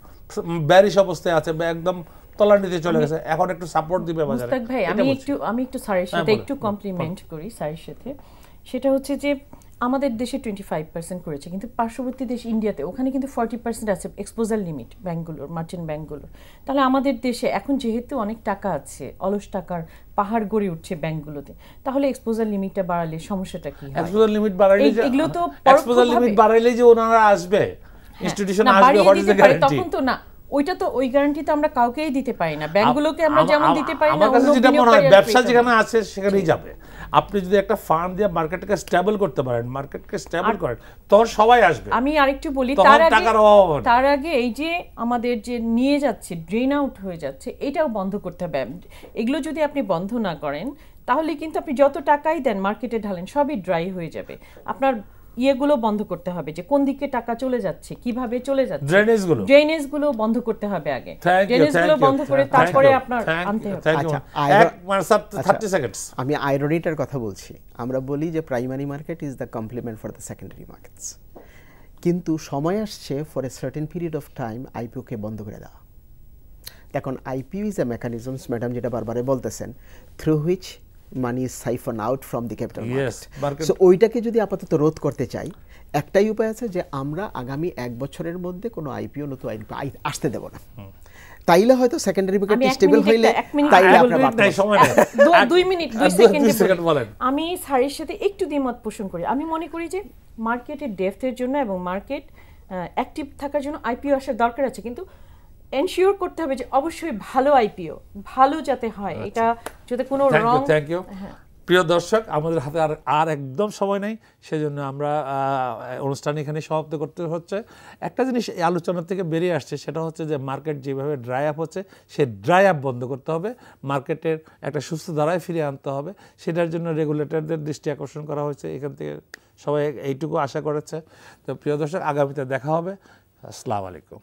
Speaker 1: ব্যারিশ অবস্থায় আছে, একদম তলার নিচে চলে গেছে, এখন একটু সাপোর্ট দিবে বাজারে।
Speaker 3: মুস্তাক ভাই, আমি একটু স্যারের সাথে একটু কমপ্লিমেন্ট করি, স্যারের সাথে। সেটা হচ্ছে যে আমাদের দেশে 25% করেছে, কিন্তু পার্শ্ববর্তী দেশ ইন্ডিয়াতে ওখানে কিন্তু 40% আছে এক্সপোজার লিমিট ব্যাংকগুলোর, মার্চেন্ট ব্যাংকগুলোর। তাহলে আমাদের দেশে এখন যেহেতু অনেক টাকা আছে, অলস টাকার পাহাড় গড়ে উঠছে ব্যাংকগুলোতে, তাহলে এক্সপোজার লিমিটটা বাড়ালে সমস্যাটা কি হয়?
Speaker 1: এক্সপোজার লিমিট বাড়াইলে, এগুলো তো এক্সপোজার লিমিট বাড়াইলে যে ওনারা আসবে, ইনস্টিটিউশন আসবে, হোয়াট ইজ দ্য গ্যারান্টি?
Speaker 3: তখন তো না, ওইটা তো ওই গ্যারান্টি তো আমরা কাউকেই দিতে পারি না, ব্যাংকগুলোকে আমরা যেমন দিতে পারি না।
Speaker 1: আমার কাছে যেটা মনে হয়, ব্যবসা যেখানে আছে সেখানেই যাবে। আপনি যদি একটা ফান্ড দিয়ে মার্কেটকে স্টেবল করতে পারেন, মার্কেটকে স্টেবল করেন, তখন সবাই আসবে।
Speaker 3: আমি আরেকটু বলি,
Speaker 1: তখন টাকার অভাব হবে না।
Speaker 3: তার আগে এই যে আমাদের যে নিয়ে যাচ্ছে, ড্রেন আউট হয়ে যাচ্ছে, এটাও বন্ধ করতে হবে। এগুলো যদি আপনি বন্ধ না করেন তাহলে কিন্তু আপনি যত টাকাই দেন মার্কেটে ঢালেন সবই ড্রাই হয়ে যাবে। আপনার ইয়েগুলো বন্ধ করতে হবে, যে কোন দিকে টাকা চলে যাচ্ছে, কিভাবে চলে যাচ্ছে, ড্রেনেজগুলো বন্ধ করতে হবে আগে। ড্রেনেজগুলো বন্ধ করে তারপরে আপনার আনতে হবে।
Speaker 2: আমি আইরনিটার কথা বলছি। আমরা বলি যে primary market is the complement for the secondary markets, কিন্তু সময় আসছে for a certain period of time আইপিওকে বন্ধ করে দেওয়া। এখন IPO is a mechanisms, madam যেটা বারবারে বলতেছেন, through which money is siphon out from the capital market. So ওইটাকে যদি আপাতত রোধ করতে চাই, একটাই উপায় আছে যে আমরা আগামী 1 বছরের মধ্যে কোনো আইপিও নতুন আইপিও আসতে দেব না। তাইলে হয়তো সেকেন্ডারি মার্কেট স্টেবল হইলে তাইলে আপনারা
Speaker 3: 2 মিনিট 2 সেকেন্ড বলেন। আমি স্যারের সাথে একটু দ্বিমত পোষণ করি। আমি মনে করি যে মার্কেটের ডেপথের জন্য এবং মার্কেট অ্যাক্টিভ থাকার জন্য আইপিও আসার দরকার আছে, কিন্তু এনশিওর করতে হবে যে অবশ্যই ভালো আইপিও, ভালো যাতে হয়, এটা যাতে কোনো রং।
Speaker 1: Thank you. প্রিয় দর্শক, আমাদের হাতে আর একদম সময় নেই, সেজন্য আমরা অনুষ্ঠান এখানে সমাপ্ত করতে হচ্ছে। একটা জিনিস এই আলোচনা থেকে বেরিয়ে আসছে, সেটা হচ্ছে যে মার্কেট যেভাবে ড্রাই আপ হচ্ছে, সে ড্রাই আপ বন্ধ করতে হবে, মার্কেটের একটা সুস্থ ধারায় ফিরিয়ে আনতে হবে। সেটার জন্য রেগুলেটরদের দৃষ্টি আকর্ষণ করা হয়েছে। এখান থেকে সবাই এইটুকু আশা করেছে। তো প্রিয় দর্শক, আগামীতে দেখা হবে। আসসালামু আলাইকুম।